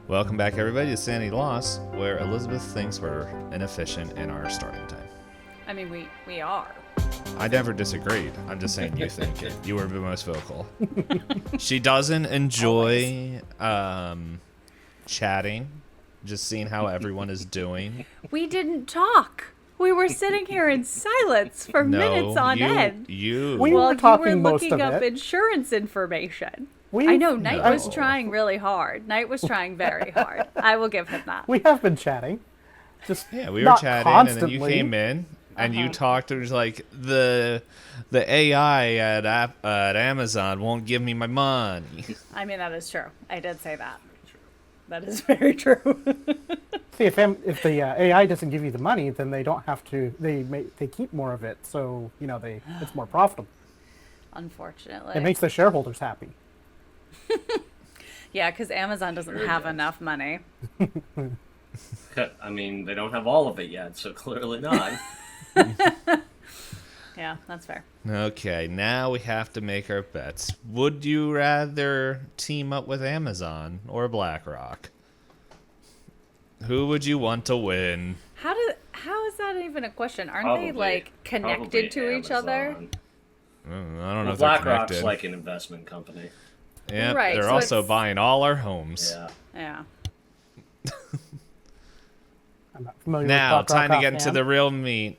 Welcome back, everybody, to Sanity Loss, where Elizabeth thinks we're inefficient in our starting time. I mean, we are. I never disagreed. I'm just saying you think it. You were the most vocal. She doesn't enjoy chatting, just seeing how everyone is doing. We didn't talk. We were sitting here in silence for minutes on end. We were talking you were most looking of up it. insurance information. I know, Nite was trying really hard. Nite was trying very hard. I will give him that. We have been chatting. We were chatting, constantly. and then you came in, and you talked. It was like the AI at Amazon won't give me my money. I mean, that is true. I did say that. That is very true. See, if the AI doesn't give you the money, then they don't have to. They keep more of it, so it's more profitable. Unfortunately, It makes the shareholders happy. Yeah, because Amazon doesn't have enough money. I mean, they don't have all of it yet, so clearly not. Yeah, that's fair. Okay, now we have to make our bets. Would you rather team up with Amazon or BlackRock? Who would you want to win? How is that even a question? Aren't they like connected to each other? I don't know if they're BlackRock's connected. like an investment company. Yeah, Right, they're so also it's- buying all our homes. Yeah. Yeah. I'm not familiar Now, with time to get into offhand. the real meat.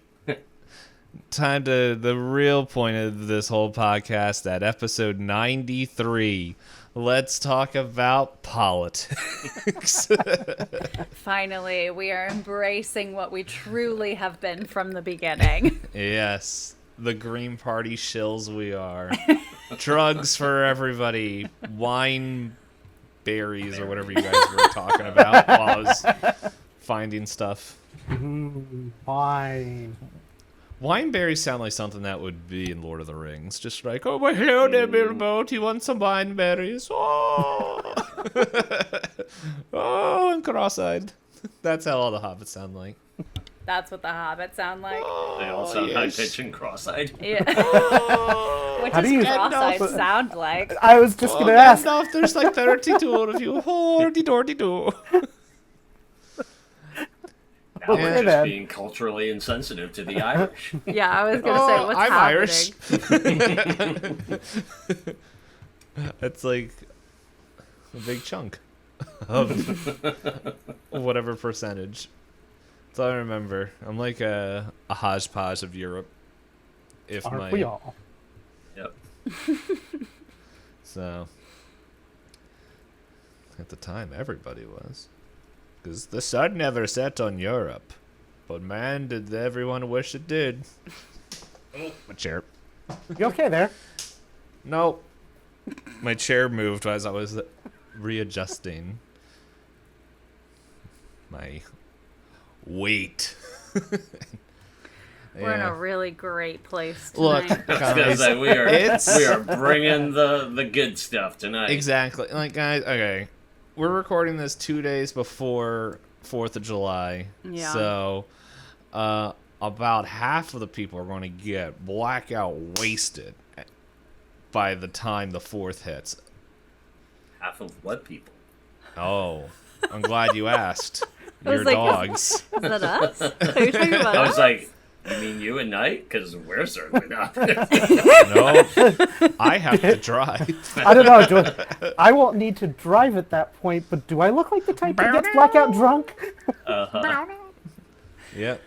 Time to the real point of this whole podcast at episode 93. Let's talk about politics. Finally, we are embracing what we truly have been from the beginning. Yes, the Green Party shills we are. Drugs for everybody. Wine berries or whatever you guys were talking about while I was finding stuff. Fine. Wine berries sound like something that would be in Lord of the Rings. Just like, oh, my hello there, Bilbo. Do you want some wine berries? Oh, oh, I'm cross-eyed. That's how all the hobbits sound like. That's what the hobbits sound like. They all sound high-pitched and cross-eyed. Yeah. What How does do you- cross-eyed sound like? I was just gonna ask. Gandalf, there's like 32 of you. Hordy-dordy-do. Now Okay, we're just then. being culturally insensitive to the Irish. Yeah, I was gonna say, what's I'm happening? Irish. That's like a big chunk of whatever percentage. That's all I remember. I'm like a hodgepodge of Europe. If Aren't we all? Yep. So, at the time, everybody was. Because the sun never set on Europe. But man, did everyone wish it did. Oh, my chair. You okay there? No. My chair moved as I was readjusting my weight. We're in a really great place Look, tonight. I was gonna guys, say, we it's- are bringing the good stuff tonight. Exactly. Like, guys, okay. We're recording this 2 days before 4th of July. Yeah. So, about half of the people are going to get blackout wasted by the time the 4th hits. Half of what people? Oh, I'm glad you asked. I was Your like, dogs. Is that us? Are you talking about I us? was like, you mean you and Nite? Because we're certainly not. No, I have to drive. I don't know. I won't need to drive at that point, but do I look like the type that gets blackout drunk? Uh-huh. Yep.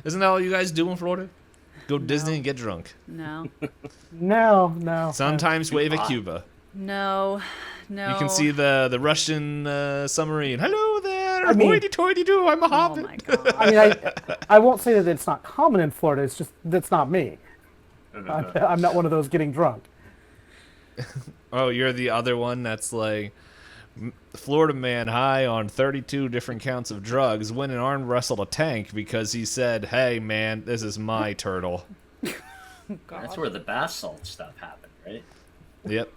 Isn't that all you guys do in Florida? Go to Disney and get drunk. No. No. Sometimes wave at Cuba. No. You can see the Russian submarine. Hello there, I mean- hoity-toity-do, I'm a Oh hobbit. my god. I mean, I won't say that it's not common in Florida. It's just that's not me. I'm not one of those getting drunk. Oh, you're the other one that's like, Florida man high on 32 different counts of drugs went and arm wrestled a tank because he said, hey man, this is my turtle. That's where the bath salt stuff happened, right? Yep.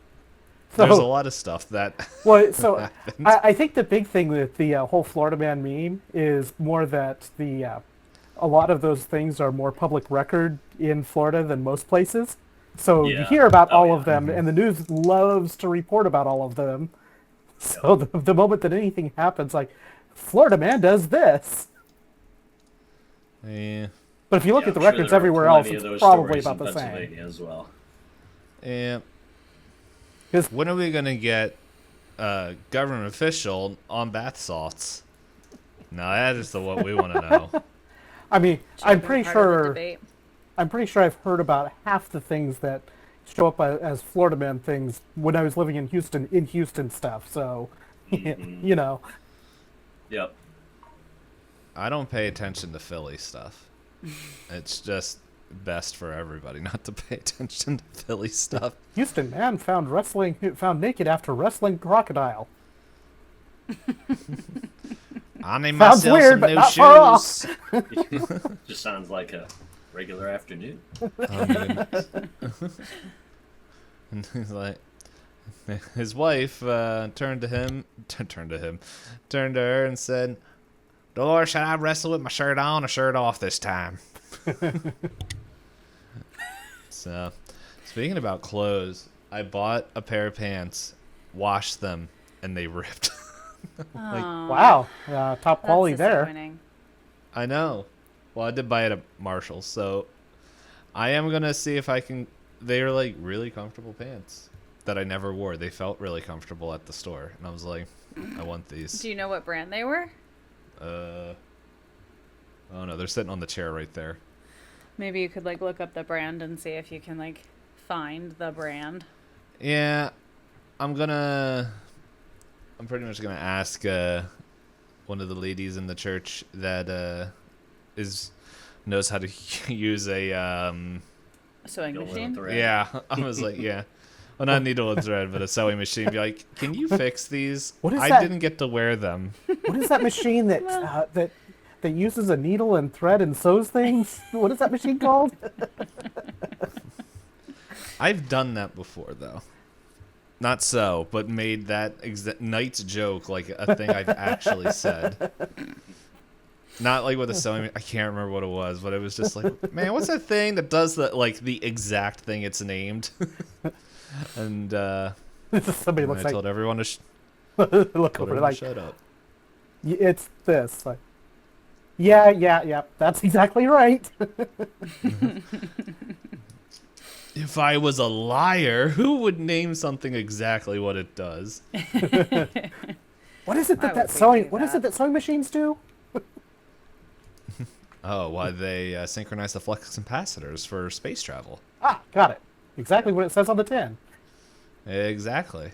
So, There's a lot of stuff that well, so happened. I think the big thing with the whole Florida man meme is more that a lot of those things are more public record in Florida than most places. So you Yeah. hear about Oh, all yeah. of them, and the news loves to report about all of them. So the moment that anything happens, like, Florida man does this. Yeah. But if you look Yeah, at the I'm sure records there are everywhere else, plenty of it's those probably stories about in the same. Pennsylvania as well. Yeah. 'Cause- When are we gonna get a government official on bath salts? No, that is what we want to know. I mean, Should I'm have been pretty part of the sure. debate. I'm pretty sure I've heard about half the things that show up as Florida man things when I was living in Houston stuff. So, you know. Yep. I don't pay attention to Philly stuff. It's just best for everybody not to pay attention to Philly stuff. Houston man found naked after wrestling crocodile. I need Sounds myself weird, some but new not far off. shoes. Just sounds like a regular afternoon. I mean, and he's like, his wife turned to her and said, "Dolores, should I wrestle with my shirt on or shirt off this time?" So, speaking about clothes, I bought a pair of pants, washed them, and they ripped. Wow, top quality there. Disappointing. I know. Well, I did buy it at Marshall's, so I am gonna see if I can. They are like really comfortable pants that I never wore. They felt really comfortable at the store, and I was like, I want these. Do you know what brand they were? Oh no, they're sitting on the chair right there. Maybe you could like look up the brand and see if you can like find the brand. Yeah, I'm pretty much gonna ask one of the ladies in the church that knows how to use a Sewing Go with machine. the red. yeah. I was like, yeah. Well, not needle and thread, but a sewing machine. Be like, can you fix these? What is I that? didn't get to wear them. What is that machine that uses a needle and thread and sews things? What is that machine called? I've done that before, though. Not so, but made that Nite's joke like a thing I've actually said. Not like with a sewing. I can't remember what it was, but it was just like, man, what's that thing that does the exact thing it's named? And Somebody looks I like told everyone to look told over everyone like to shut up. It's this. Like, yeah. That's exactly right. If I was a liar, who would name something exactly what it does? What is it Why that would we sewing? do What is that? it that sewing machines do? Oh, why they synchronize the flux capacitors for space travel. Ah, got it. Exactly what it says on the tin. Exactly.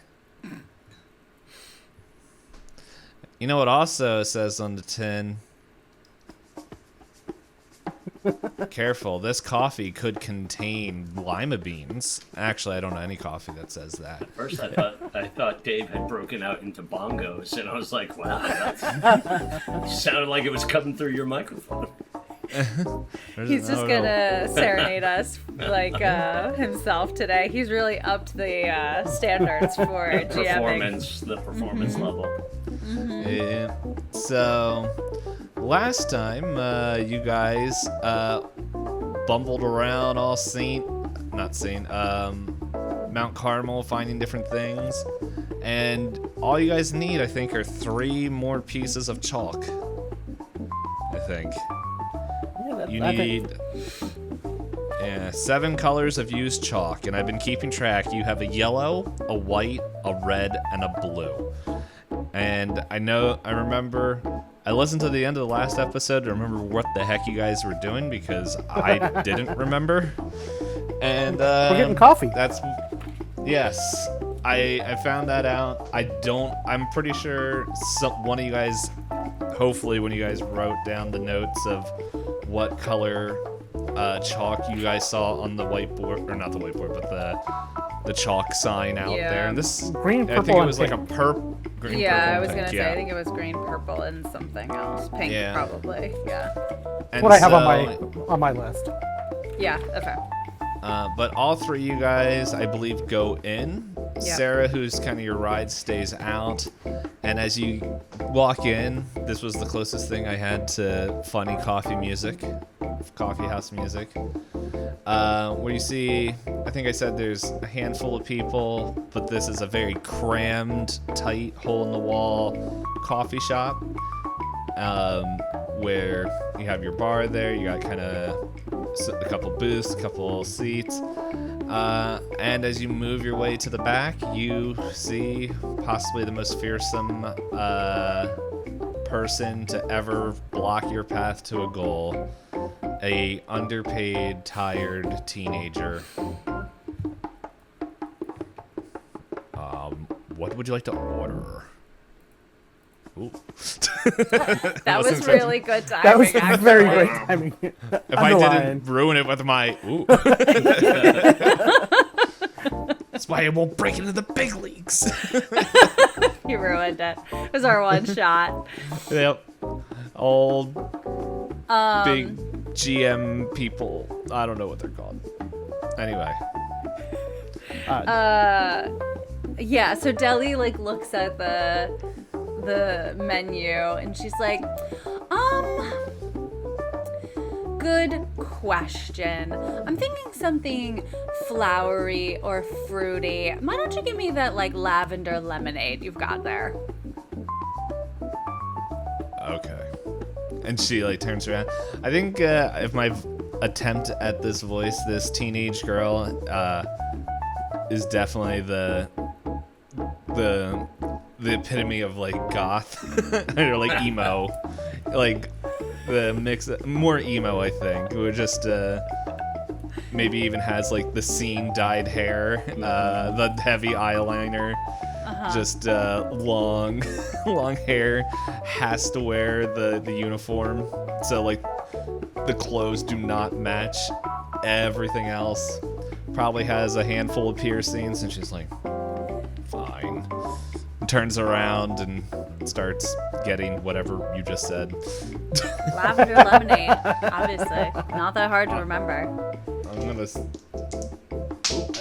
You know what also says on the tin? Careful, this coffee could contain lima beans. Actually, I don't know any coffee that says that. At first, I thought Dave had broken out into bongos, and I was like, "Wow, that sounded like it was coming through your microphone." He's just gonna serenade us like himself today. He's really upped the standards for GMing. The performance level. Yeah. So, last time you guys bumbled around Mount Carmel finding different things, and all you guys need, I think, are 3 more pieces of chalk. I think. You need 7 colors of used chalk, and I've been keeping track. You have a yellow, a white, a red, and a blue. And I remember, I listened to the end of the last episode to remember what the heck you guys were doing because I didn't remember. And We're getting coffee. Yes, I found that out. I'm pretty sure one of you guys, hopefully when you guys wrote down the notes of what color chalk you guys saw on the whiteboard, or not the whiteboard, but the chalk sign out there. And this, Green, I purple, think it and was like a pink. green, Yeah, purple, I was and gonna pink, say I think it was green, purple, and something else. Pink, Yeah. probably. Yeah. And What I have so, on my list. Yeah. Okay. But all 3 you guys, I believe, go in. Yep. Sarah, who's kind of your ride, stays out. And as you walk in, this was the closest thing I had to funny coffee house music. where you see, I think I said there's a handful of people, but this is a very crammed, tight, hole-in-the-wall coffee shop, where you have your bar there, you got kind of a couple booths, a couple seats, and as you move your way to the back, you see possibly the most fearsome person to ever block your path to a goal. A underpaid, tired teenager. What would you like to order? Ooh. That was really good timing. That was actually. very great timing. If I didn't ruin it with my ooh. That's why I won't break into the big leagues. You ruined it. It was our one shot. Yep. Old big GM people. I don't know what they're called. Anyway. Yeah, so Deli like looks at the menu and she's like, good question. I'm thinking something flowery or fruity. Why don't you give me that like lavender lemonade you've got there? Okay. And she like turns around. I think if my attempt at this voice, this teenage girl, is definitely the epitome of like goth or like emo, like the mix, more emo I think. Who just maybe even has like the scene dyed hair, the heavy eyeliner. Just long hair, has to wear the uniform, so like the clothes do not match everything else. Probably has a handful of piercings, and she's like, fine. Turns around and starts getting whatever you just said. Lavender lemonade, obviously. Not that hard to remember. I'm gonna. I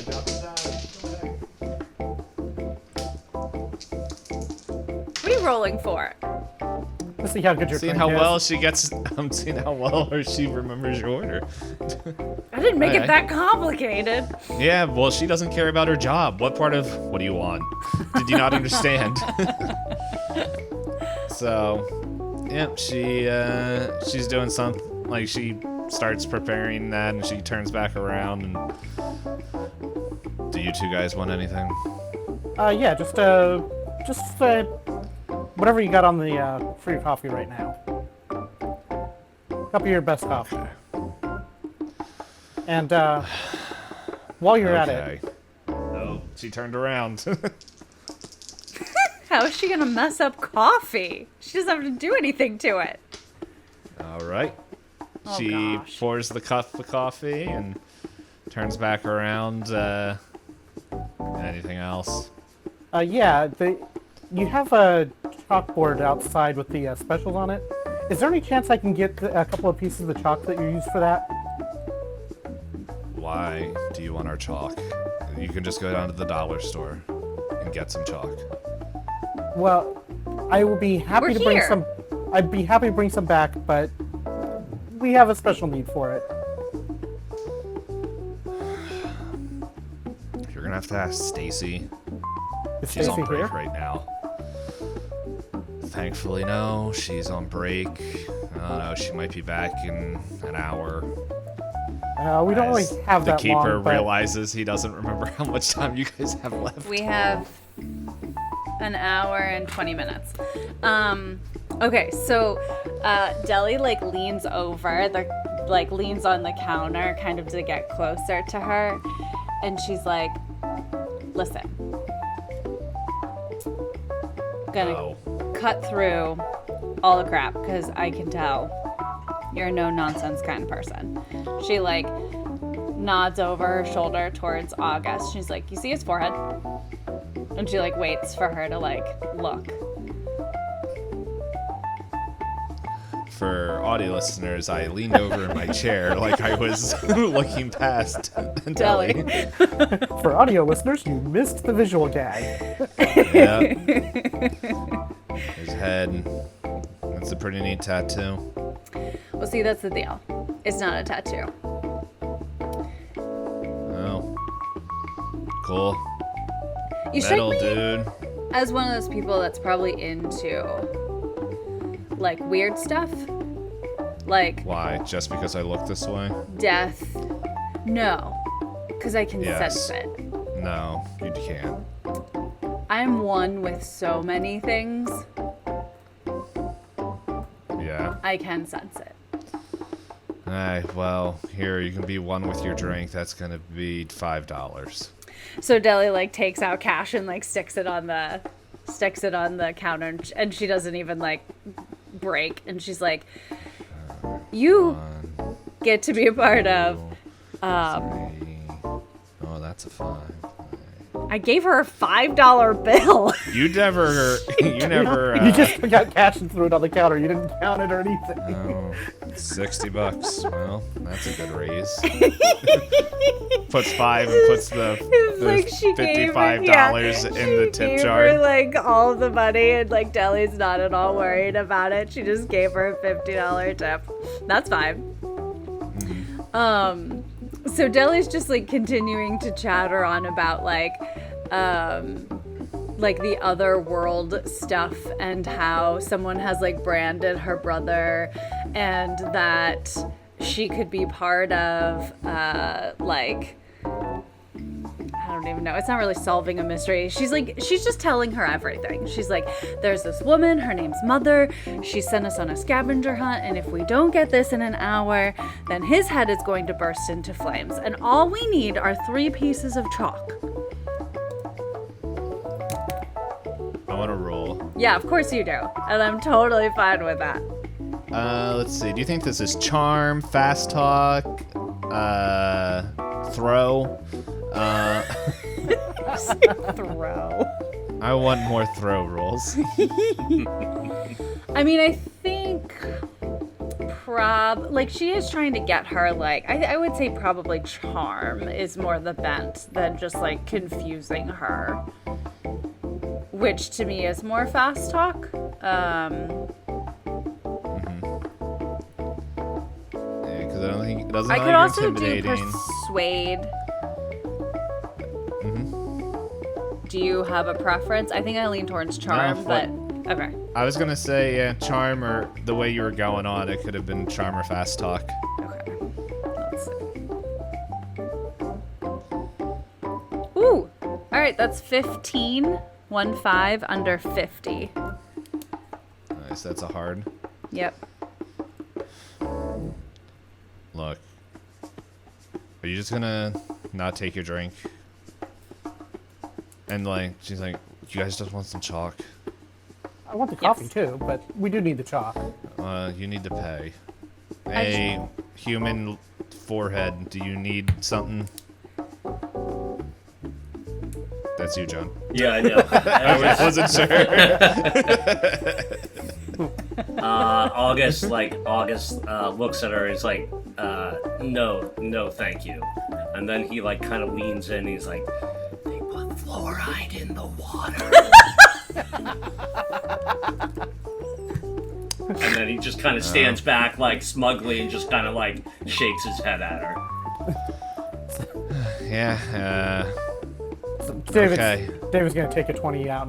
dropped it down. What are you rolling for? Let's see how good your Seeing drink how is. well she gets. I'm seeing how well or she remembers your order. I didn't make it Okay. that complicated. Yeah, well, she doesn't care about her job. What do you want? Did you not understand? So, yep, she's doing something, like she starts preparing that and she turns back around and do you two guys want anything? Yeah, just whatever you got on the free coffee right now. Cup of your best coffee. And while you're at it, Oh, she turned around. How is she gonna mess up coffee? She doesn't have to do anything to it. All right. Oh, She gosh. pours the cup of coffee and turns back around. Anything else? yeah, you have a chalkboard outside with the specials on it. Is there any chance I can get a couple of pieces of the chalk that you use for that? Why do you want our chalk? You can just go down to the dollar store and get some chalk. Well, I will be happy We're to bring here. some. I'd be happy to bring some back, but we have a special need for it. You're gonna have to ask Stacy. Is She's on Stacy break here? right now. Thankfully, no. She's on break. I don't know. She might be back in an hour. We don't really As have that the keeper long, but realizes he doesn't remember how much time you guys have left. We have an hour and 20 minutes. Okay, so Deli like leans over, leans on the counter kind of to get closer to her, and she's like, listen, gonna cut through all the crap because I can tell you're a no nonsense kind of person. She like nods over her shoulder towards August. She's like, you see his forehead? And she like waits for her to like look. For audio listeners, I leaned over in my chair like I was looking past Deli. for audio listeners, you missed the visual gag. Yeah. His head. That's a pretty neat tattoo. Well, see, that's the deal. It's not a tattoo. Cool. You strike Metal, me dude. as one of those people that's probably into like weird stuff, like Why? Just because I look this way? death. No, because I can Yes. sense it. No, you can't. I'm one with so many things. Yeah. I can sense it. Alright, well, here, you can be one with your drink. That's gonna be $5. So Deli like takes out cash and like sticks it on the counter, and she doesn't even like break. And she's like, "You get to be a part of." Three. Oh, that's a 5. I gave her a $5 bill. You never, You just got cash and threw it on the counter. You didn't count it or anything. Oh, $60. Well, that's a good raise. Puts 5 and puts the Like she gave her, $55 in the she tip gave jar. her like all of the money, and like Deli's not at all worried about it. She just gave her a $50 tip. That's fine. So Deli's just like continuing to chatter on about like the other world stuff and how someone has like branded her brother and that she could be part of like I don't even know. It's not really solving a mystery. She's just telling her everything. She's like, there's this woman, her name's Mother. She sent us on a scavenger hunt, and if we don't get this in an hour, then his head is going to burst into flames. And all we need are 3 pieces of chalk. I want to roll. Yeah, of course you do. And I'm totally fine with that. Let's see. Do you think this is charm, fast talk, throw? Throw. I want more throw rolls. I mean, I think she is trying to get her, like, I would say probably charm is more the bent than just, like, confusing her. Which, to me, is more fast talk. Yeah, because I don't think it doesn't I sound could like also you're do intimidating. persuade. Do you have a preference? I think I lean towards charm, but okay. I was gonna say, yeah, charm, or the way you were going on, it could have been charm or fast talk. Okay. Let's see. Ooh! Alright, that's 15. 1-5 under 50. Nice, that's a hard. Yep. Look. Are you just gonna not take your drink? And like, she's like, you guys just want some chalk? I want the coffee too, but we do need the chalk. You need to pay. A human forehead, do you need something? That's you, John. Yeah, I know. I wasn't sure. August looks at her and is like, no, thank you. And then he like kind of leans in and he's like, they put fluoride in the water. And then he just kind of stands back like smugly and just kind of like shakes his head at her. Yeah, David's gonna take a 20 out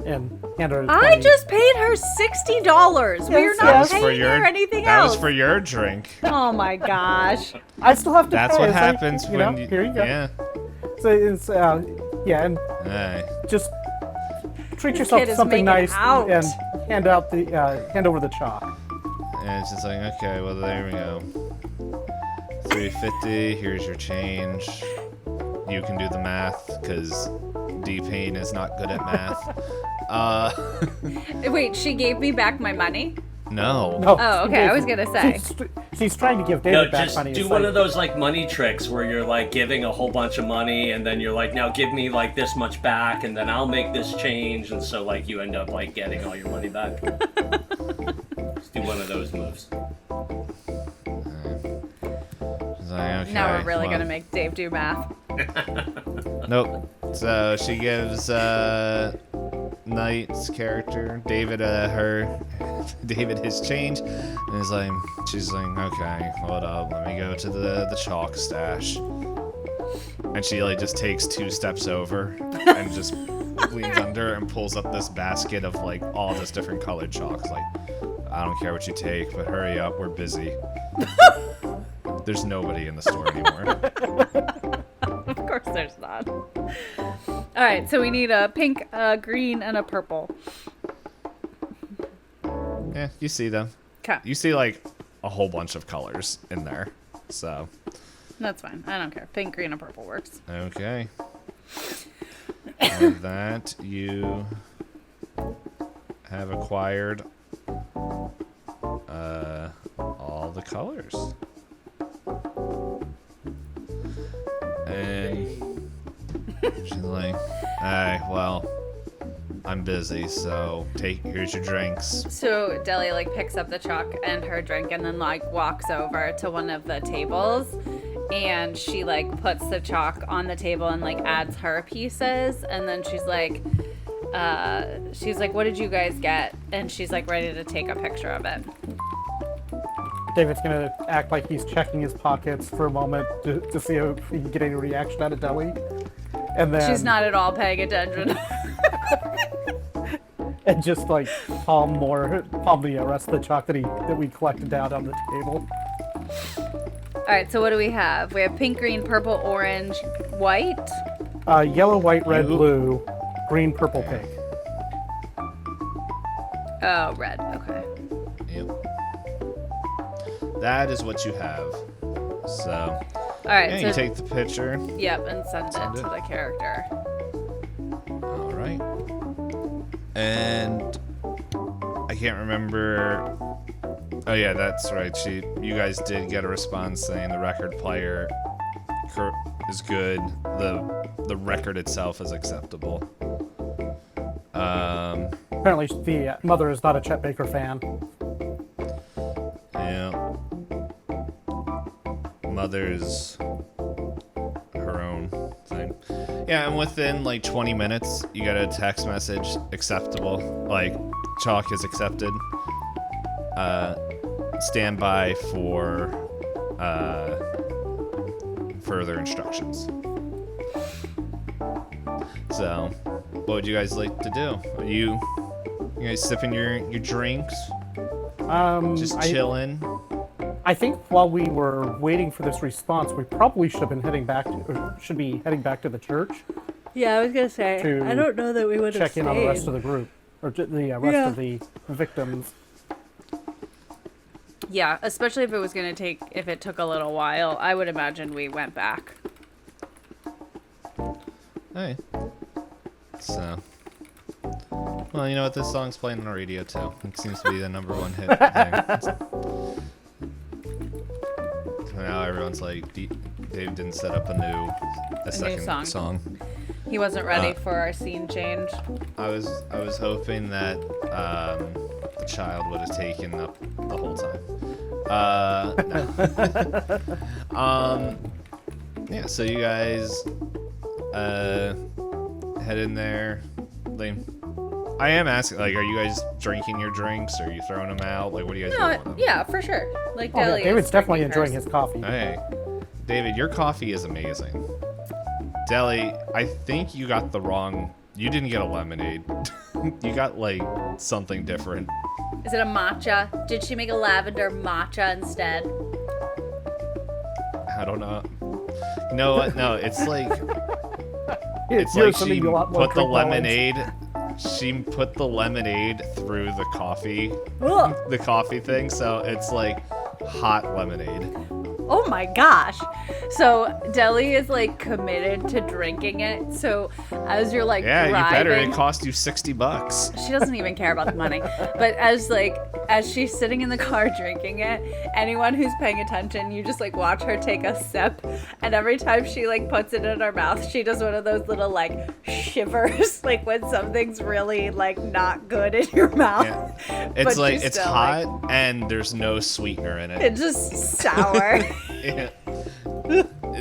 and hand her a 20. I just paid her $60. We're not paying her anything that else. was for your drink. Oh my gosh. I still have to That's pay. what It's happens like, when here you go. Yeah. So it's yeah, and Hey. just treat yourself kid to is something making nice out. and hand over the chalk. And it's just like, okay, well, there we go. $3.50, here's your change. You can do the math, because Payne is not good at math. Wait, she gave me back my money? No. No, Oh, okay, I was gonna say. She's trying to give No, David back just money. do It's one like, of those like money tricks where you're like giving a whole bunch of money and then you're like, now give me like this much back and then I'll make this change, and so like you end up like getting all your money back. Just do one of those moves. She's like, okay, Now we're really well. gonna make Dave do math. Nope. So she gives Nite's character, David, his change, and is like, she's like, okay, hold up, let me go to the chalk stash. And she like just takes 2 steps over and just leans under and pulls up this basket of like all this different colored chalks. Like, I don't care what you take, but hurry up, we're busy. There's nobody in the store anymore. Of course there's not. All right, so we need a pink, a green, and a purple. Yeah, you see them. Okay. You see like a whole bunch of colors in there. So. That's fine. I don't care. Pink, green, and purple works. Okay. With that, you have acquired all the colors. And she's like, "Hey, well, I'm busy, so here's your drinks." So Deli like picks up the chalk and her drink and then like walks over to one of the tables and she like puts the chalk on the table and like adds her pieces and then she's like, what did you guys get? And she's like ready to take a picture of it. David's gonna act like he's checking his pockets for a moment to see if he can get any reaction out of Deli. And then She's not at all paying attention. and just like palm the rest of the chalk that we collected down on the table. All right, so what do we have? We have pink, green, purple, orange, white. Yellow, white, red, blue, green, purple, pink. Oh, red. Okay. Yep. That is what you have. So. All right. Yeah, so, you take the picture. Yep, and send it to the character. All right. And I can't remember. Oh yeah, that's right. You guys did get a response saying the record player is good. The record itself is acceptable. Apparently, the mother is not a Chet Baker fan. Yeah. Mother's her own thing. Yeah, and within like 20 minutes, you get a text message acceptable. Like, chalk is accepted. Stand by for further instructions. So, what would you guys like to do? Are you guys sipping your drinks? Just chilling? I think while we were waiting for this response, we probably should be heading back to the church. Yeah, I was gonna say. To I don't know that we would have check in on the rest of the group or the rest of the victims. Yeah, especially if it took a little while, I would imagine we went back. Hey. So. Well, you know what? This song's playing on the radio too. It seems to be the #1 hit thing. So now everyone's like, Dave didn't set up a second song. He wasn't ready for our scene change. I was hoping that the child would have taken up the whole time. No. Yeah, so you guys head in there. I am asking, like, are you guys drinking your drinks? Or are you throwing them out? Like, what do you guys do with them? Yeah, for sure. Like, Deli David's is definitely drinking enjoying hers. his coffee. Hey, David, your coffee is amazing. Deli, I think you got the wrong. You didn't get a lemonade. You got like something different. Is it a matcha? Did she make a lavender matcha instead? I don't know. You know what? No, it's like it's You're like something she a lot more put the drink knowledge. lemonade. She put the lemonade through the coffee, Ugh. the coffee thing. So it's like hot lemonade. Oh my gosh. So Deli is like committed to drinking it. So as you're like Yeah, driving, you better. It cost you $60. she doesn't even care about the money. But as she's sitting in the car drinking it, anyone who's paying attention, you just like watch her take a sip, and every time she like puts it in her mouth, she does one of those little like shivers, like when something's really like not good in your mouth. Yeah. It's But like she's it's still, hot and there's no sweetener in it. It's just sour. Yeah.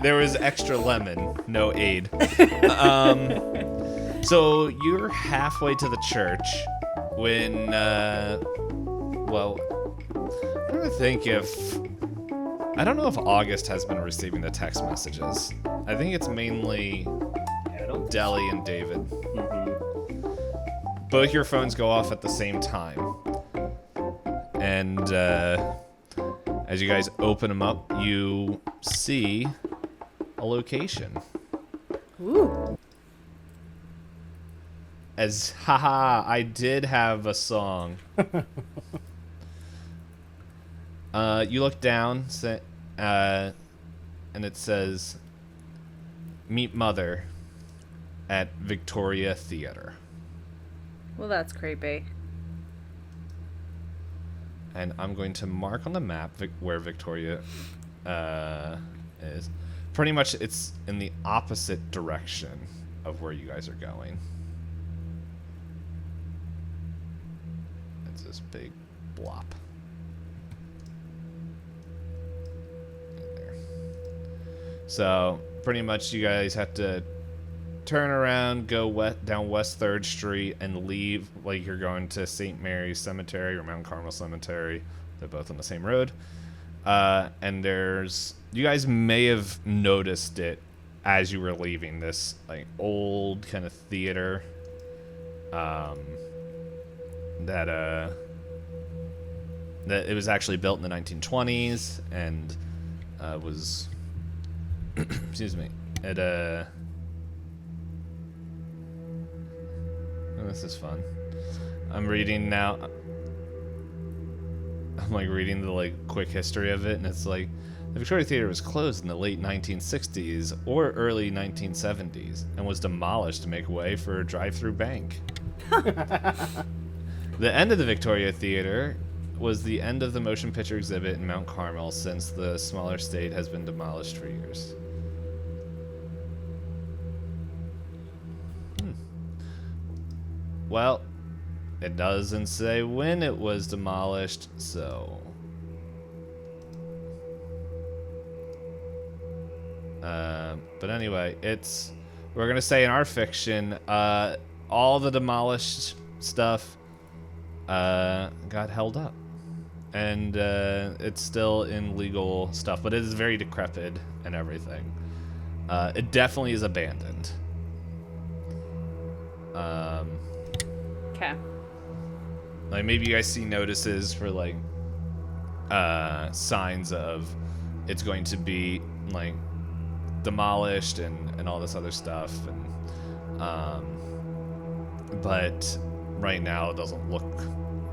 There was extra lemon, no aid. So you're halfway to the church when, well, I'm trying to think if I don't know if August has been receiving the text messages. I think it's mainly Yeah, I don't. Deli and David. Mhm. Both your phones go off at the same time. And as you guys open them up, you see a location. Ooh. As, haha, I did have a song. You look down, and it says, "Meet Mother at Victoria Theater." Well, that's creepy. And I'm going to mark on the map where Victoria is. Pretty much, it's in the opposite direction of where you guys are going. It's this big blop. Right there. So, pretty much, you guys have to turn around, go down West 3rd Street, and leave like you're going to St. Mary's Cemetery or Mount Carmel Cemetery. They're both on the same road. And you guys may have noticed it as you were leaving, this like old kind of theater that it was actually built in the 1920s and was excuse me, it oh, this is fun. I'm reading now. I'm like reading the like quick history of it, and it's like the Victoria Theater was closed in the late 1960s or early 1970s and was demolished to make way for a drive-through bank. The end of the Victoria Theater was the end of the motion picture exhibit in Mount Carmel, since the smaller state has been demolished for years. Well, it doesn't say when it was demolished, so... but anyway, we're gonna say in our fiction, all the demolished stuff got held up. And it's still in legal stuff, but it is very decrepit and everything. It definitely is abandoned. Okay. Like maybe you guys see notices for like signs of it's going to be like demolished and all this other stuff, and but right now it doesn't look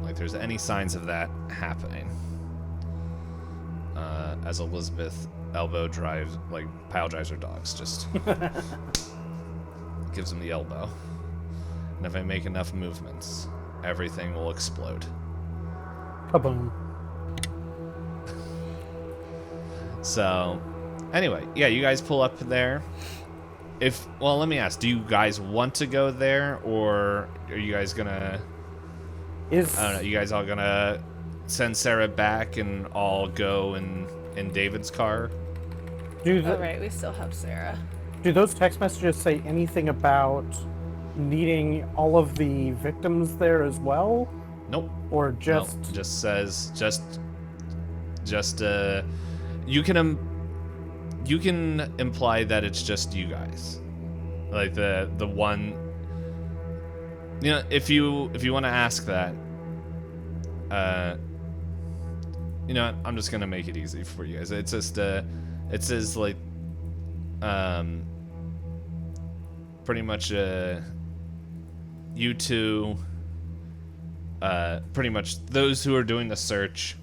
like there's any signs of that happening. As Elizabeth pile drives her dogs, just gives them the elbow. And if I make enough movements, everything will explode. Kaboom. So, anyway, yeah, you guys pull up there. Well, let me ask, do you guys want to go there, or are you guys gonna... I don't know, you guys all gonna send Sarah back and all go in David's car? Oh, right, we still have Sarah. Do those text messages say anything about needing all of the victims there as well? Nope. Or just... Nope. Just says, you can imply that it's just you guys. Like the one... You know, if you want to ask that, you know what, I'm just gonna make it easy for you guys. It's just it says like pretty much you two, pretty much those who are doing the search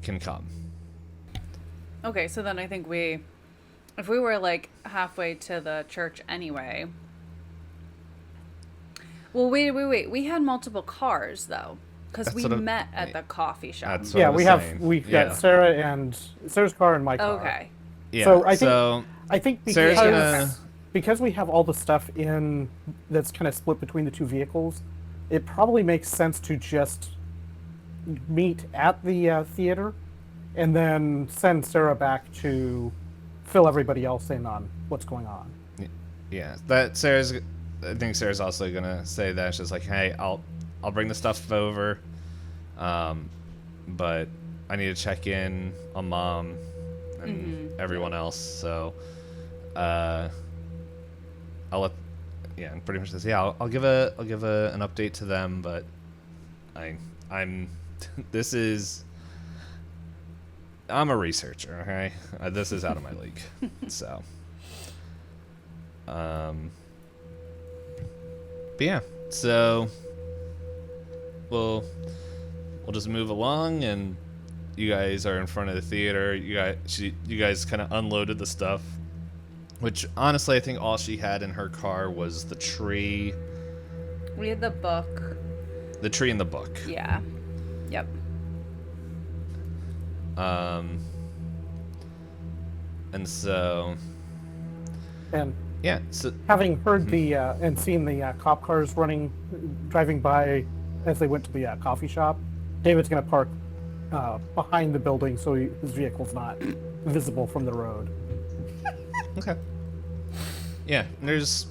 can come. Okay, so then I think if we were like halfway to the church anyway. Well, wait. We had multiple cars though, because we met at the coffee shop. That's what Yeah, I was saying. we've Yeah. got Sarah's car and my car. Okay. Yeah. So I think because we have all the stuff in that's kind of split between the two vehicles, it probably makes sense to just meet at the theater and then send Sarah back to fill everybody else in on what's going on. Yeah, I think Sarah's also gonna say that. She's like, hey, I'll bring the stuff over, but I need to check in on Mom and everyone else. So, I'll let, yeah, pretty much this. Yeah, I'll give an update to them, but I'm I'm a researcher, okay? This is out of my league. So, but yeah, so we'll just move along, and you guys are in front of the theater. You guys kind of unloaded the stuff, which honestly I think all she had in her car was the tree. We had the book. The tree and the book. Yeah. Yep. And so. And yeah. So having heard the and seen the cop cars driving by as they went to the coffee shop, David's gonna park behind the building so his vehicle's not visible from the road. Okay. Yeah, and there's,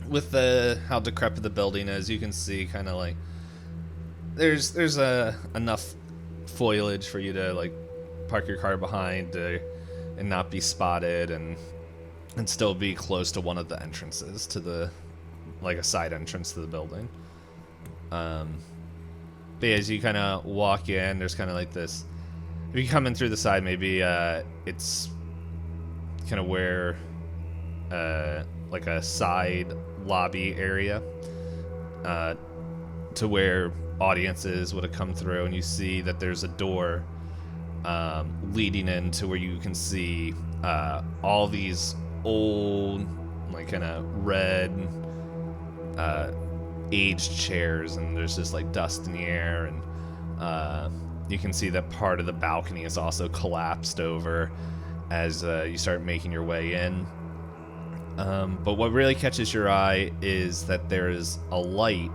with how decrepit the building is, you can see kind of like there's enough foliage for you to like park your car behind and not be spotted, and still be close to one of the entrances to like a side entrance to the building. But yeah, as you kind of walk in, there's kind of like this. If you come in through the side, maybe it's kind of where like a side lobby area to where audiences would have come through, and you see that there's a door leading into where you can see all these old, like kind of red aged chairs, and there's just like dust in the air, and you can see that part of the balcony is also collapsed over as you start making your way in. But what really catches your eye is that there is a light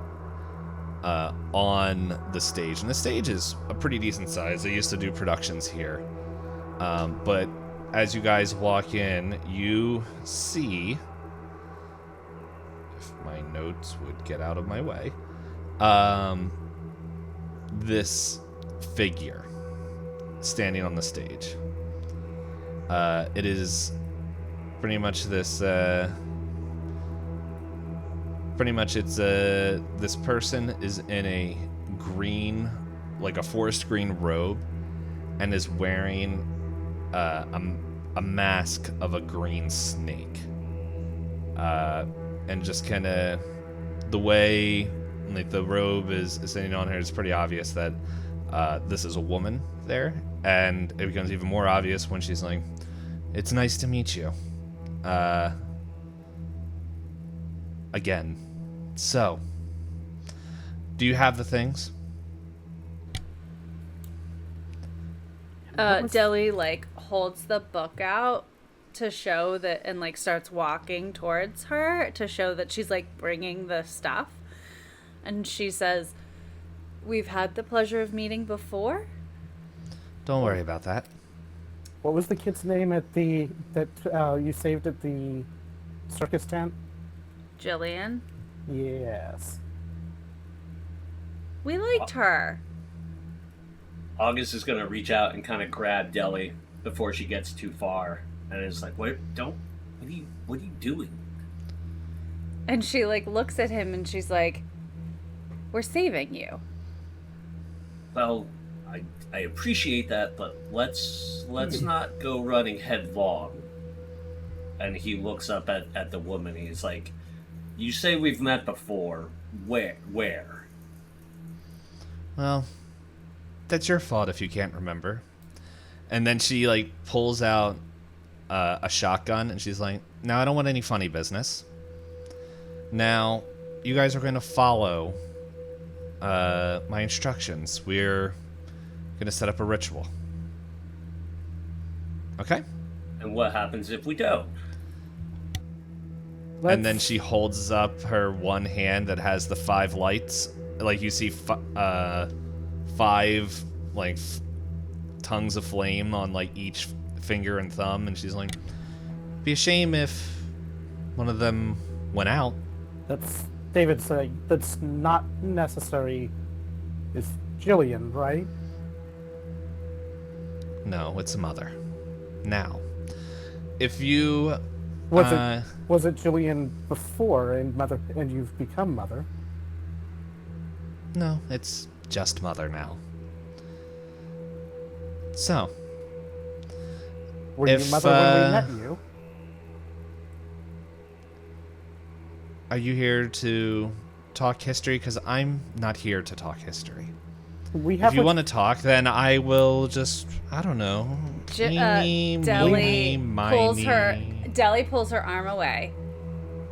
on the stage, and the stage is a pretty decent size. They used to do productions here, but as you guys walk in, you see, if my notes would get out of my way, this figure standing on the stage. It is pretty much this this person is in a green, like a forest green robe, and is wearing a mask of a green snake, and just kind of the way like the robe is sitting on her, it's pretty obvious that this is a woman there, and it becomes even more obvious when she's like, "It's nice to meet you again. So, do you have the things?" Deli like holds the book out to show that, and like starts walking towards her to show that she's like bringing the stuff, and she says, "We've had the pleasure of meeting before." Don't worry about that. What was the kid's name that you saved at the circus tent? Jillian. Yes. We liked her. August is gonna reach out and kind of grab Deli before she gets too far, and is like, what are you doing?" And she like looks at him and she's like, "We're saving you." Well, I appreciate that, but let's not go running headlong. And he looks up at the woman. He's like, "You say we've met before. Where?" Well, that's your fault if you can't remember. And then she like pulls out a shotgun, and she's like, "Now I don't want any funny business. Now you guys are going to follow my instructions. We're going to set up a ritual. Okay?" And what happens if we don't? And then she holds up her one hand that has the 5 lights. Like you see 5 like tongues of flame on like each finger and thumb, and she's like, "Be a shame if one of them went out." That's David saying that's not necessary. It's Jillian, right? No, it's a mother. Now, if you Was it Jillian before and you've become Mother? No, it's just Mother now. So, Were you Mother when we met you? Are you here to talk history? Because I'm not here to talk history. If you want to talk, then I will just, I don't know. Deli pulls her arm away,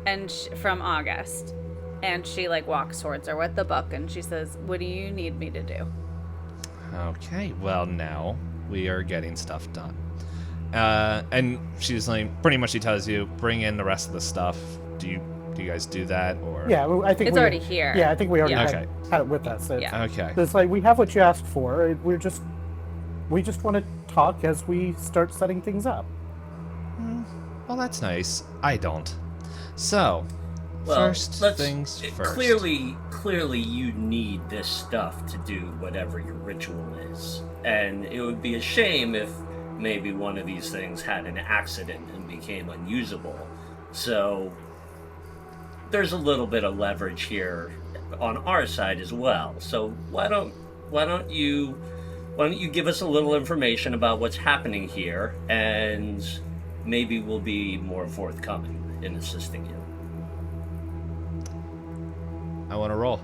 and from August, and she like walks towards her with the book, and she says, "What do you need me to do?" Okay, well now we are getting stuff done. And she's like, pretty much she tells you, bring in the rest of the stuff. Do you guys do that, or? Yeah, I think it's already here. Yeah, I think we already Okay. had it with us. Okay. It's like we have what you asked for. We just want to talk as we start setting things up. Well, that's nice. I don't. So, Well, first things first. Clearly, you need this stuff to do whatever your ritual is, and it would be a shame if maybe one of these things had an accident and became unusable. So there's a little bit of leverage here on our side as well. So why don't you give us a little information about what's happening here, and maybe we'll be more forthcoming in assisting you. I want to roll.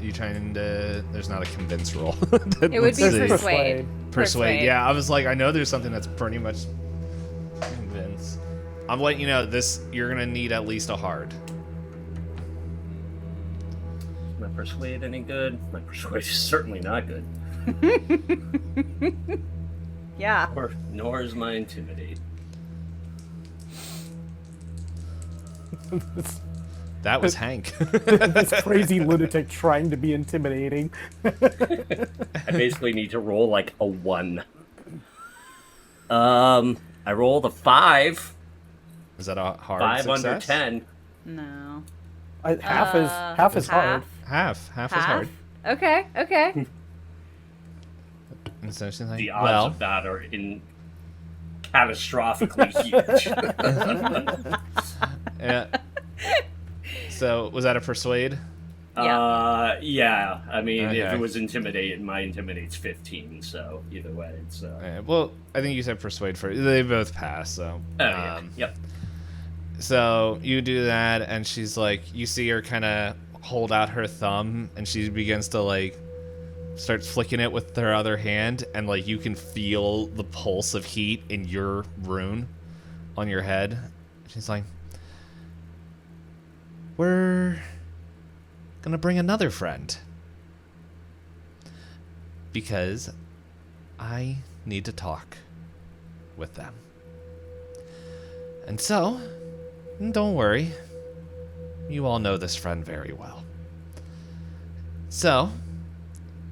You trying to? There's not a convince roll. It would be persuade. Persuade. Yeah, I was like, I know there's something that's pretty much convince. I'm letting you know this. You're gonna need at least a hard. Is my persuade any good? My persuade is certainly not good. Yeah. Nor is my intimidate. That was Hank. This crazy lunatic trying to be intimidating. I basically need to roll like a 1. I rolled a 5. Is that a hard 5 success? under 10. No. Half is hard. Half is hard. Okay. And so she's like, The odds of that are catastrophically huge. Yeah. So was that a persuade? Yeah. I mean, if Okay. it was intimidate, my intimidate's 15. So either way, it's. Well, I think you said persuade first. They both pass. So. Yeah. Yep. So you do that, and she's like, you see her kind of hold out her thumb, and she begins to like starts flicking it with her other hand, and like you can feel the pulse of heat in your rune on your head. She's like, we're gonna bring another friend because I need to talk with them. And so, don't worry, you all know this friend very well. So,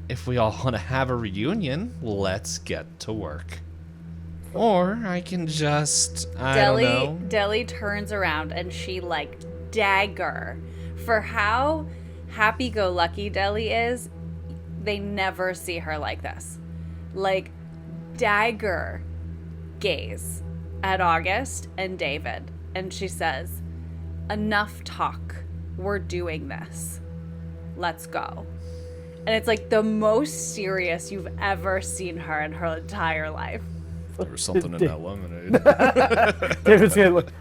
if we all want to have a reunion, let's get to work. Or I can just, I don't know. Deli turns around and she like dagger. For how happy-go-lucky Deli is, they never see her like this. Like, dagger gaze at August and David. And she says, enough talk. We're doing this. Let's go. And it's like the most serious you've ever seen her in her entire life. There was something in that lemonade. David's gonna look,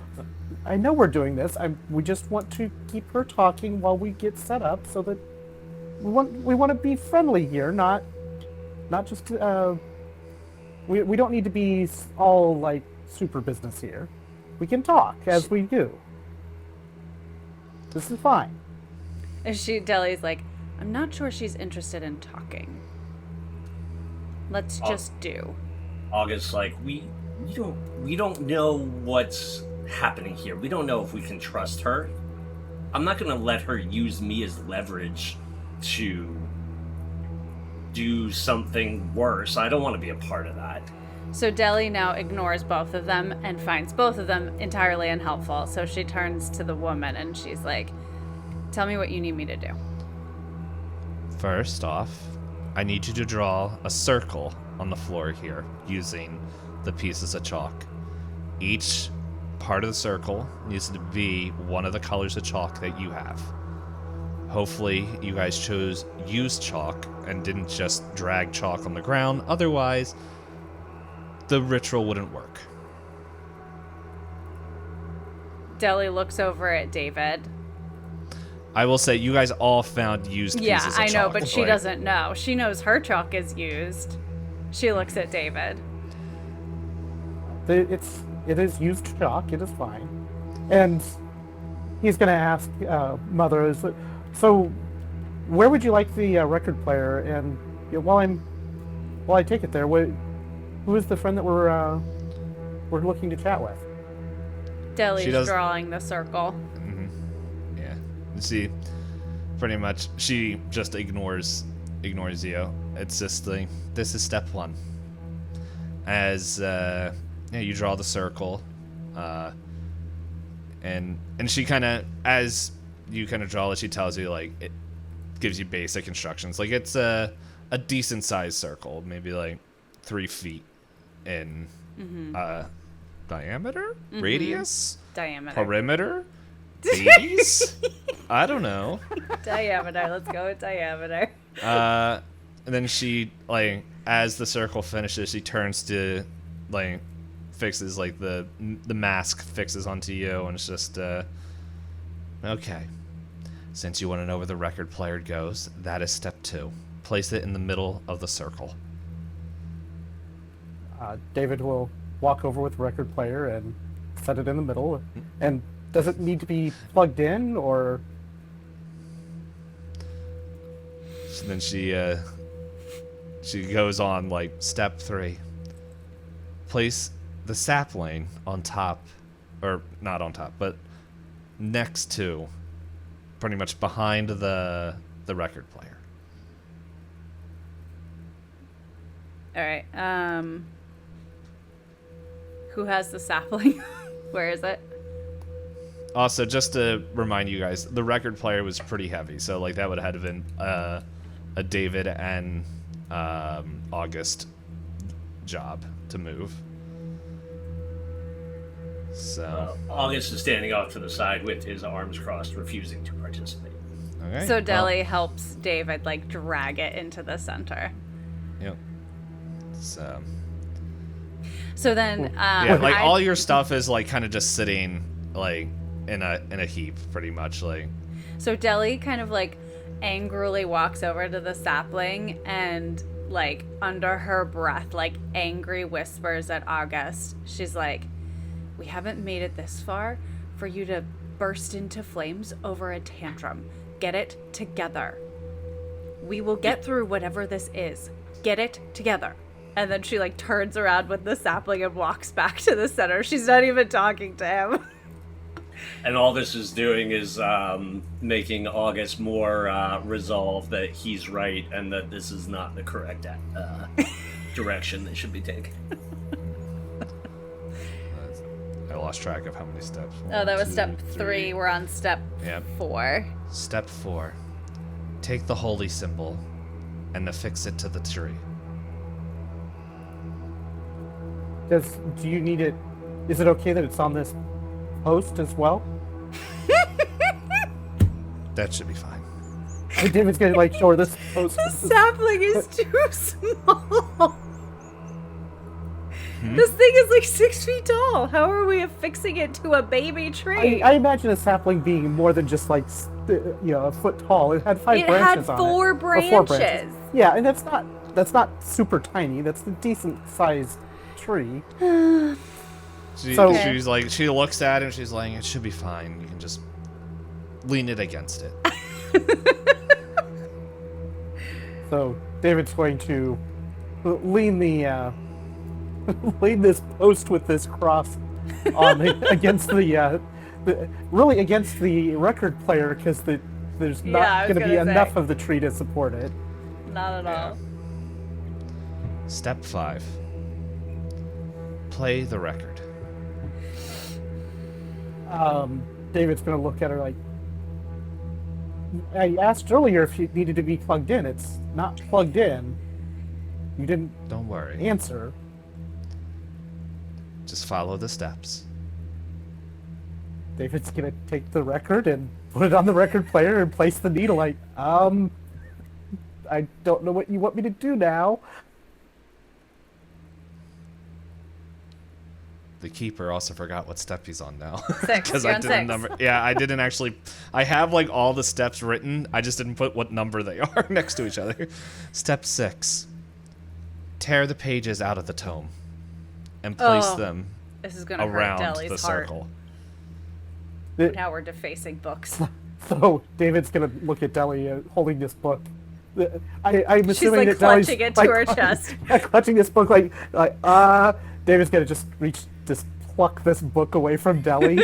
I know we're doing this. We just want to keep her talking while we get set up, so that we want to be friendly here, not just we don't need to be all like super business here. We can talk as we do. This is fine. And Deli's like, I'm not sure she's interested in talking. Let's just do. August, like, we don't know what's happening here. We don't know if we can trust her. I'm not gonna let her use me as leverage to do something worse. I don't want to be a part of that. So Deli now ignores both of them and finds both of them entirely unhelpful. So she turns to the woman and she's like, tell me what you need me to do. First off, I need you to draw a circle on the floor here using the pieces of chalk. Each part of the circle needs to be one of the colors of chalk that you have. Hopefully you guys chose used chalk and didn't just drag chalk on the ground. Otherwise, the ritual wouldn't work. Deli looks over at David. I will say you guys all found used pieces of chalk. Yeah, I know, but she doesn't know. She knows her chalk is used. She looks at David. It is used chalk. It is fine. And he's going to ask Mother, so where would you like the record player? And while I take it there, who is the friend that we're looking to chat with? Deli's drawing the circle. Mm-hmm. Yeah. You see, pretty much, she just ignores you. It's just this is step one. As you draw the circle, and she kind of, as you kind of draw it, she tells you, like, it gives you basic instructions. Like, it's a decent sized circle, maybe like 3 feet in diameter, radius, diameter, perimeter, base. I don't know. Diameter. Let's go with diameter. And then she, like, as the circle finishes, she turns to, like, fixes, like, the mask fixes onto you, and it's just, okay. Since you want to know where the record player goes, that is step 2. Place it in the middle of the circle. David will walk over with the record player and set it in the middle. And does it need to be plugged in, or? So then she goes on, like, step 3. Place the sapling on top, or not on top, but next to, pretty much behind the record player. All right. Who has the sapling? Where is it? Also, just to remind you guys, the record player was pretty heavy, so, like, that would have been a David and August job to move. So August is standing off to the side with his arms crossed, refusing to participate. Okay. So Deli helps David, like, drag it into the center. Yep. So then, yeah, like, all your stuff is, like, kind of just sitting, like, in a heap, pretty much, like. So Deli kind of, like, angrily walks over to the sapling and, like, under her breath, like, angry whispers at August. She's like, "We haven't made it this far for you to burst into flames over a tantrum. Get it together. We will get through whatever this is. Get it together." And then she, like, turns around with the sapling and walks back to the center. She's not even talking to him. And all this is doing is making August more resolved that he's right and that this is not the correct direction they should be taking. I lost track of how many steps. Oh, that was step 3. We're on step 4. Step 4. Take the holy symbol and affix it to the tree. Do you need it? Is it okay that it's on this post as well? That should be fine. David's gonna, like, show her this post. The sapling is too small. This thing is like 6 feet tall. How are we affixing it to a baby tree? I imagine a sapling being more than just, like, a foot tall. It had 5 branches on it. It had 4 branches. Yeah, and that's not super tiny. That's a decent sized tree. She's like, she looks at it and she's like, it should be fine. You can just lean it against it. So David's going to lean this post with this cross on against really against the record player, because there's not going to be enough of the tree to support it. Not at all. Step 5. Play the record. David's going to look at her like, I asked earlier if it needed to be plugged in. It's not plugged in. You didn't Don't worry. answer. Just follow the steps. David's gonna take the record and put it on the record player and place the needle. Like, I don't know what you want me to do now. The keeper also forgot what step he's on now. 6. Because You're I on didn't 6. number. Yeah, I didn't actually. I have like all the steps written. I just didn't put what number they are next to each other. Step 6. Tear the pages out of the tome and place them This is gonna hurt around Deli's the heart. circle. Now we're defacing books. So David's gonna look at Deli holding this book. I'm She's assuming like that Deli's clutching it to her chest. clutching this book like David's gonna just pluck this book away from Deli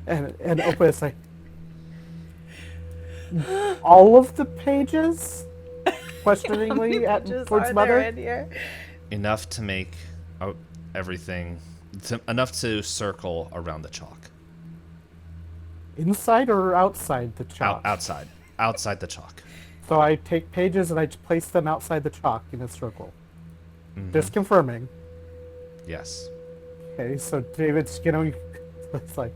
and open it. Like, all of the pages? Questioningly towards Mother. In here? Enough to make everything. Enough to circle around the chalk. Inside or outside the chalk? Outside. Outside the chalk. So I take pages and I place them outside the chalk in a circle. Just confirming. Yes. Okay, so David's, it's like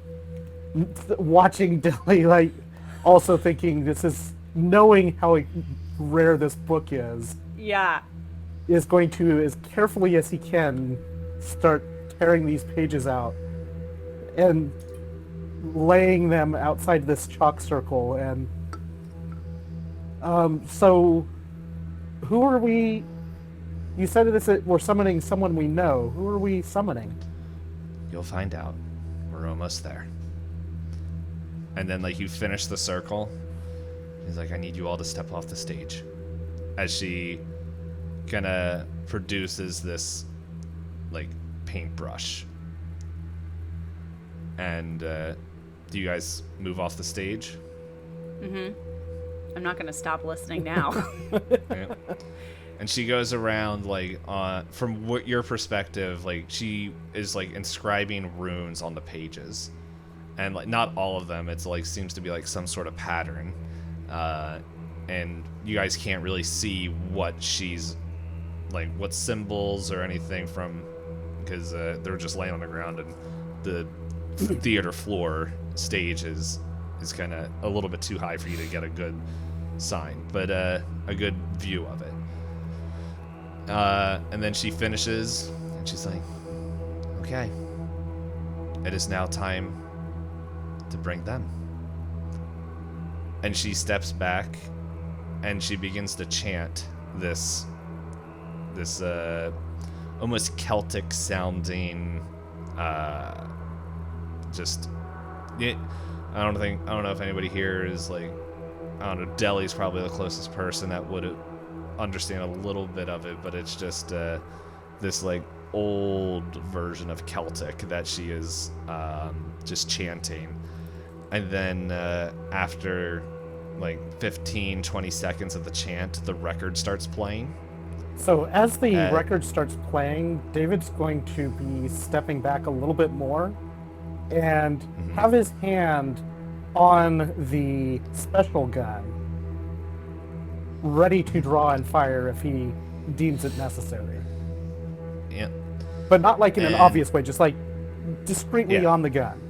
watching Deli, like also thinking this is knowing how rare this book is going to, as carefully as he can, start tearing these pages out and laying them outside this chalk circle. And so who are we? You said that we're summoning someone we know. Who are we summoning? You'll find out. We're almost there. And then, like, you finish the circle. He's like, I need you all to step off the stage. As she kind of produces this, like, paintbrush. And do you guys move off the stage? I'm not gonna stop listening now. Yeah. And she goes around, like, from what your perspective, like, she is, like, inscribing runes on the pages. And, like, not all of them. It's, like, seems to be, like, some sort of pattern. And you guys can't really see what she's, like, what symbols or anything from, because they're just laying on the ground, and the theater floor stage is kind of a little bit too high for you to get a good sign, but a good view of it. And then she finishes, and she's like, okay, it is now time to bring them. And she steps back, and she begins to chant this almost Celtic sounding, I don't know if anybody here is like, I don't know, Deli's probably the closest person that would understand a little bit of it, but it's just this like old version of Celtic that she is just chanting. And then after like 15-20 seconds of the chant, the record starts playing. So as the record starts playing, David's going to be stepping back a little bit more and have his hand on the special gun, ready to draw and fire if he deems it necessary. Yeah. But not like in an obvious way, just like discreetly Yeah. on the gun.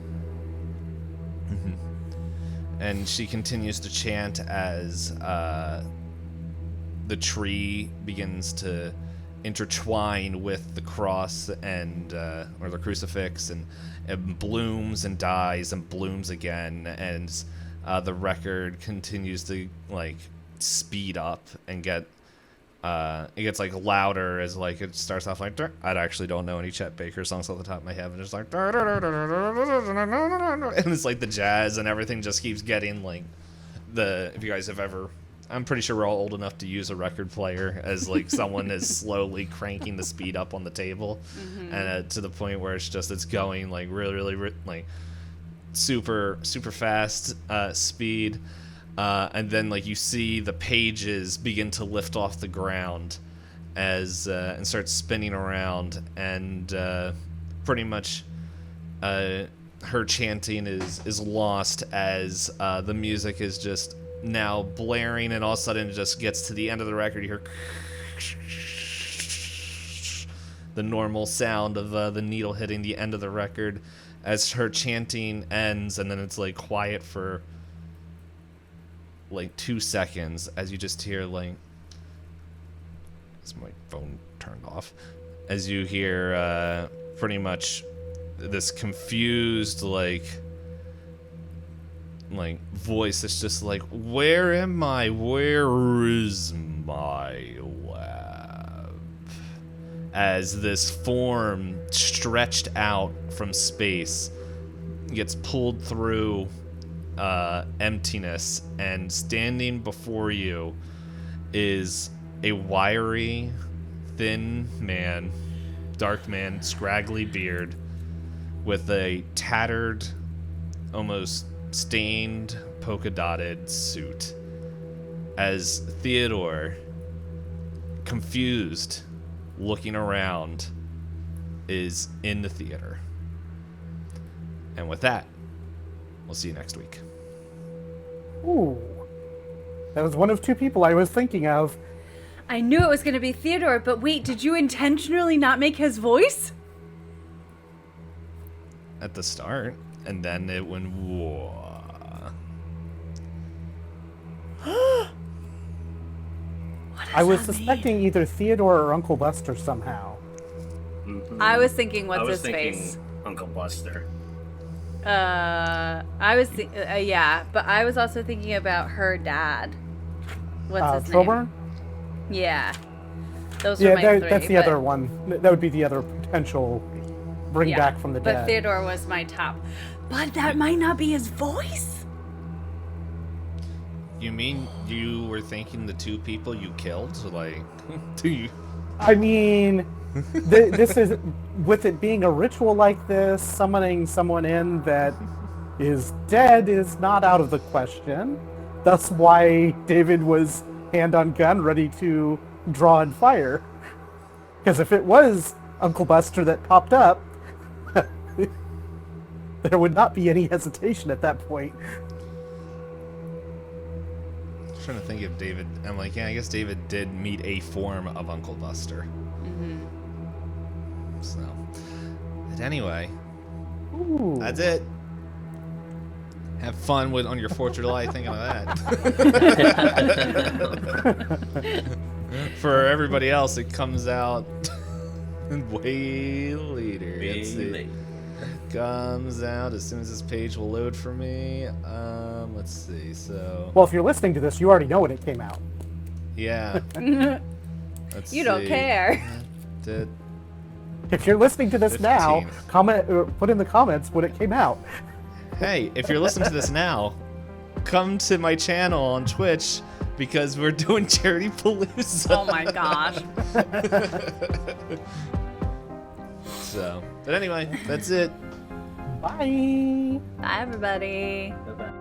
And she continues to chant as the tree begins to intertwine with the cross and or the crucifix, and it blooms and dies and blooms again, and the record continues to like speed up and get it gets like louder as like it starts off like, I actually don't know any Chet Baker songs off the top of my head, and it's like, and it's like the jazz and everything just keeps getting like if you guys have ever, I'm pretty sure we're all old enough to use a record player, as like someone is slowly cranking the speed up on the table, and to the point where it's going like really like super fast speed. And then like you see the pages begin to lift off the ground as and start spinning around, and pretty much her chanting is lost as the music is just now blaring, and all of a sudden it just gets to the end of the record. You hear the normal sound of the needle hitting the end of the record as her chanting ends, and then it's like quiet for like 2 seconds as you just hear like, is my phone turned off? As you hear pretty much this confused like voice that's just like, where am I? Where is my lab? As this form stretched out from space gets pulled through emptiness, and standing before you is a wiry, thin man, dark man, scraggly beard, with a tattered, almost stained, polka-dotted suit. As Theodore, confused, looking around, is in the theater. And with that, we'll see you next week. Ooh. That was one of two people I was thinking of. I knew it was going to be Theodore, but wait, did you intentionally not make his voice? At the start, and then it went, whoa. I was suspecting either Theodore or Uncle Buster somehow. Mhm. I was thinking, what's I was his thinking face? Uncle Buster. I was, yeah, but I was also thinking about her dad. What's his Troburn? name? Yeah. Those were Yeah, my three. that's the other one. That would be the other potential bring back from the but dead. Theodore was my top. But that might not be his voice. You mean you were thinking the two people you killed? Like, do you? I mean, this is, with it being a ritual like this, summoning someone in that is dead is not out of the question. That's why David was hand on gun, ready to draw and fire. Because if it was Uncle Buster that popped up, there would not be any hesitation at that point. I'm trying to think if David. I'm like, yeah, I guess David did meet a form of Uncle Buster. Mm-hmm. So, but anyway, Ooh. that's it. Have fun on your 4th of July thinking of that. For everybody else, it comes out way later. Let's see. Comes out as soon as this page will load for me. Let's see. So. Well, if you're listening to this, you already know when it came out. Yeah. Let's You don't see. care. If you're listening to this 15. now, put in the comments when it came out. Hey, if you're listening to this now, come to my channel on Twitch because we're doing Charity Palooza. Oh my gosh. So, but anyway, that's it. Bye. Bye, everybody. Bye-bye.